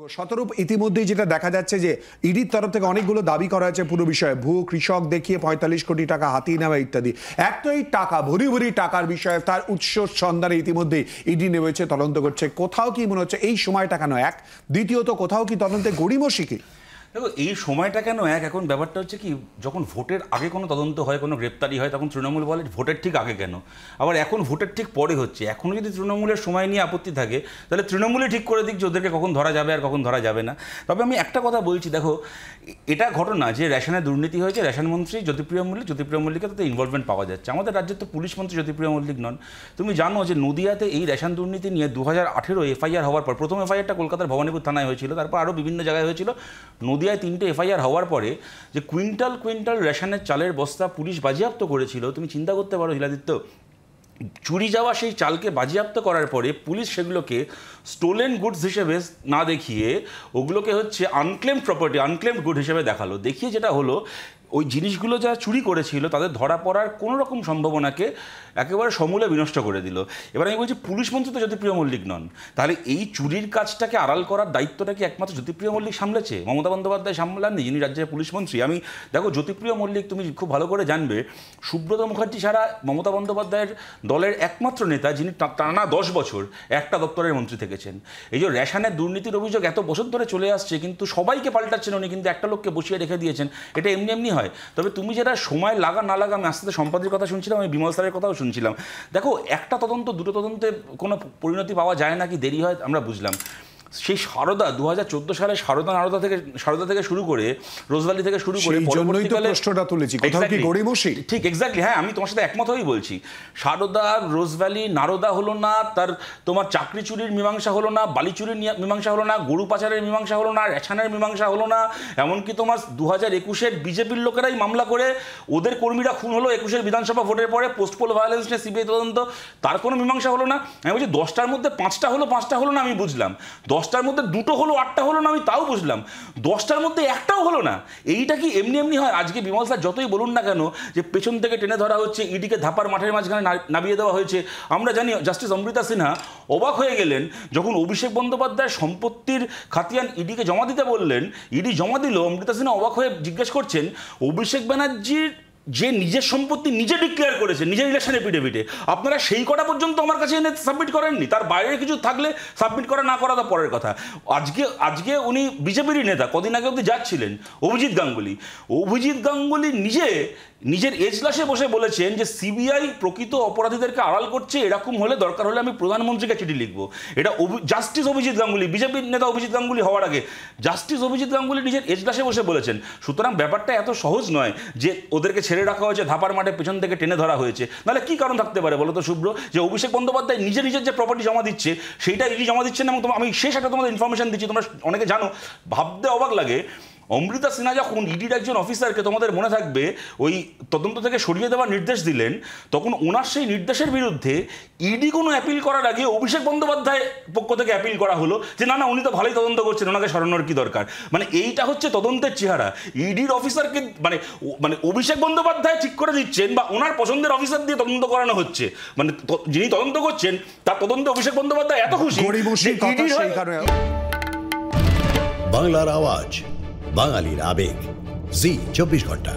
শতরূপ ইতিমধ্যেই যেটা দেখা যাচ্ছে যে ইডির তরফ থেকে অনেকগুলো দাবি করা হয়েছে পুরো বিষয়ে, ভুয়ো কৃষক দেখিয়ে ৪৫ কোটি টাকা হাতিয়ে নেওয়া ইত্যাদি। এক তো এই টাকা, ভরি ভরি টাকার বিষয়ে তার উৎস সন্ধানে ইতিমধ্যেই ইডি নেমেছে, তদন্ত করছে। কোথাও কি মনে হচ্ছে এই সময়টা কেন এক? দ্বিতীয়ত, কোথাও কি তদন্তে গড়িমসি কি? দেখো, এই সময়টা কেন এক, এখন ব্যাপারটা হচ্ছে কি, যখন ভোটের আগে কোনো তদন্ত হয়, কোনো গ্রেপ্তারি হয়, তখন তৃণমূল বলে ভোটের ঠিক আগে কেন, আবার এখন ভোটের ঠিক পরে হচ্ছে। এখনও যদি তৃণমূলের সময় নিয়ে আপত্তি থাকে, তাহলে তৃণমূলই ঠিক করে দিক যে ওদেরকে কখন ধরা যাবে আর কখন ধরা যাবে না। তবে আমি একটা কথা বলছি, দেখো, এটা ঘটনা যে রেশনে দুর্নীতি হয়েছে, রেশন মন্ত্রী জ্যোতিপ্রিয় মল্লিকের তাতে ইনভলভমেন্ট পাওয়া যাচ্ছে। আমাদের রাজ্যের তো পুলিশ মন্ত্রী জ্যোতিপ্রিয় মল্লিক নন। তুমি জানো যে নদিয়াতে এই রেশন দুর্নীতি নিয়ে 2018 এফআইআর হওয়ার পর, প্রথম এফআইআরটা কলকাতার ভবানীপুর থানায় হয়েছিল, তারপর আরও বিভিন্ন জায়গায় হয়েছিল। নদিয়ায় 3টে এফআইআর হওয়ার পরে যে কুইন্টাল রেশনের চালের বস্তা পুলিশ বাজেয়াপ্ত করেছিল, তুমি চিন্তা করতে পারো হিলাদিত্য, চুরি যাওয়া সেই চালকে বাজেয়াপ্ত করার পরে পুলিশ সেগুলোকে স্টোলেন গুডস হিসেবে না দেখিয়ে ওগুলোকে হচ্ছে আনক্লেমড প্রপার্টি, আনক্লেমড গুড হিসেবে দেখালো। দেখিয়ে যেটা হলো, ওই জিনিসগুলো যা চুরি করেছিল তাদের ধরা পড়ার কোনো রকম সম্ভাবনাকে একেবারে সমূলে বিনষ্ট করে দিল। এবার আমি বলছি, পুলিশ মন্ত্রী তো জ্যোতিপ্রিয় মল্লিক নন, তাহলে এই চুরির কাজটাকে আড়াল করার দায়িত্বটা কি একমাত্র জ্যোতিপ্রিয় মল্লিক সামলেছে? মমতা বন্দ্যোপাধ্যায় সামলাননি, যিনি রাজ্যের পুলিশ মন্ত্রী। আমি দেখো, জ্যোতিপ্রিয় মল্লিক, তুমি খুব ভালো করে জানবে, সুব্রত মুখার্জি ছাড়া মমতা বন্দ্যোপাধ্যায়ের দলের একমাত্র নেতা যিনি টানা 10 বছর একটা দপ্তরের মন্ত্রী থেকেছেন। এই যে রেশনের দুর্নীতির অভিযোগ এত বছর ধরে চলে আসছে, কিন্তু সবাইকে পাল্টাচ্ছেন উনি, কিন্তু একটা লোককে বসিয়ে রেখে দিয়েছেন। এটা এমনি এমনি হয়? তবে তুমি যেটা সময় লাগা না লাগা, আমি আস্তে আস্তে সম্পাদের কথা শুনছিলাম, আমি বিমল স্যারের কথাও শুনছিলাম। দেখো, একটা তদন্ত দুটো তদন্তে কোনো পরিণতি পাওয়া যায় না, কি দেরি হয় আমরা বুঝলাম। সেই সারদা 2014 সালে সারদা থেকে শুরু করে, রোজভ্যালি থেকে শুরু করে, প্রশ্নটা তুলেছি, কোথাও কি গড়িমসি? ঠিক, এক্স্যাক্টলি, হ্যাঁ, আমি তোমার সাথে একমত হয়েই বলছি। সারদা, রোজভ্যালি, নারদা হলো না, তার তোমার চাকরি চুরির মীমাংসা হলো না, বালি চুরির মীমাংসা হলো না, গরু পাচারের মীমাংসা হলো না, রেশনের মীমাংসা হলো না, এমনকি তোমার 2021-এর বিজেপির লোকেরাই মামলা করে ওদের কর্মীরা খুন হলো 21-এর বিধানসভা ভোটের পরে, পোস্ট পোল ভায়োলেন্স নিয়ে সিবিআই তদন্ত, তার কোনো মীমাংসা হলো না। আমি বলছি, 10টার মধ্যে 5টা হলো না, আমি বুঝলাম। 10টার মধ্যে 2টো হলো, 8টা হলো না, আমি তাও বুঝলাম। 10টার মধ্যে একটাও হলো না। এইটা কি এমনি এমনি হয়? আজকে বিমল স্যার যতই বলুন না কেন যে পেছন থেকে টেনে ধরা হচ্ছে, ইডিকে ধাপার মাঠের মাঝখানে নামিয়ে দেওয়া হয়েছে, আমরা জানি জাস্টিস অমৃতা সিনহা অবাক হয়ে গেলেন যখন অভিষেক বন্দ্যোপাধ্যায় সম্পত্তির খাতিয়ান ইডিকে জমা দিতে বললেন। ইডি জমা দিল, অমৃতা সিনহা অবাক হয়ে জিজ্ঞেস করছেন, অভিষেক ব্যানার্জির যে নিজের সম্পত্তি নিজে ডিক্লেয়ার করেছে নিজের ইলেকশন এফিডেভিটে, আপনারা সেই কটা পর্যন্ত আমার কাছে এনে সাবমিট করেননি? তার বাইরে কিছু থাকলে সাবমিট করা না করা তো পরের কথা। আজকে উনি বিজেপিরই নেতা, কদিন আগে অবধি যাচ্ছিলেন, অভিজিৎ গাঙ্গুলি নিজের এজলাসে বসে বলেছেন যে সিবিআই প্রকৃত অপরাধীদেরকে আড়াল করছে, এরকম হলে দরকার হলে আমি প্রধানমন্ত্রীকে চিঠি লিখবো। এটা জাস্টিস অভিজিৎ গাঙ্গুলি, বিজেপির নেতা অভিজিৎ গাঙ্গুলি হওয়ার আগে জাস্টিস অভিজিৎ গাঙ্গুলি নিজের এজলাসে বসে বলেছেন। সুতরাং ব্যাপারটা এত সহজ নয় যে ওদেরকে ছেড়ে রাখা হয়েছে, ধাপার মাঠে পেছন থেকে টেনে ধরা হয়েছে। নাহলে কি কারণ থাকতে পারে বলো তো শুভ্র, যে অভিষেক বন্দ্যোপাধ্যায় নিজের যে প্রপার্টি জমা দিচ্ছে সেইটা ইডি জমা দিচ্ছেন? এবং আমি শেষ একটা তোমাদের ইনফরমেশন দিচ্ছি, তোমরা অনেকে জানো, ভাবতে অবাক লাগে। অমৃতা সিনহা যখন ইডির একজন অফিসারকে, তোমাদের মনে থাকবে, ওই তদন্ত থেকে সরিয়ে দেওয়ার নির্দেশ দিলেন, তখন ওনার সেই নির্দেশের বিরুদ্ধে ইডি কোনো অ্যাপিল করার আগে অভিষেক বন্দ্যোপাধ্যায় পক্ষ থেকে অ্যাপিল করা হলো যে না উনি তো ভালোই তদন্ত করছেন, ওনাকে সরানোর কি দরকার? মানে এইটা হচ্ছে তদন্তের চেহারা। ইডির অফিসারকে মানে অভিষেক বন্দ্যোপাধ্যায় ঠিক করে দিচ্ছেন, বা ওনার পছন্দের অফিসার দিয়ে তদন্ত করানো হচ্ছে। মানে যিনি তদন্ত করছেন তার তদন্তে অভিষেক বন্দ্যোপাধ্যায় এত খুশি। বাংলার আওয়াজ, বাঙালির আবেগ, জি 24 ঘন্টা।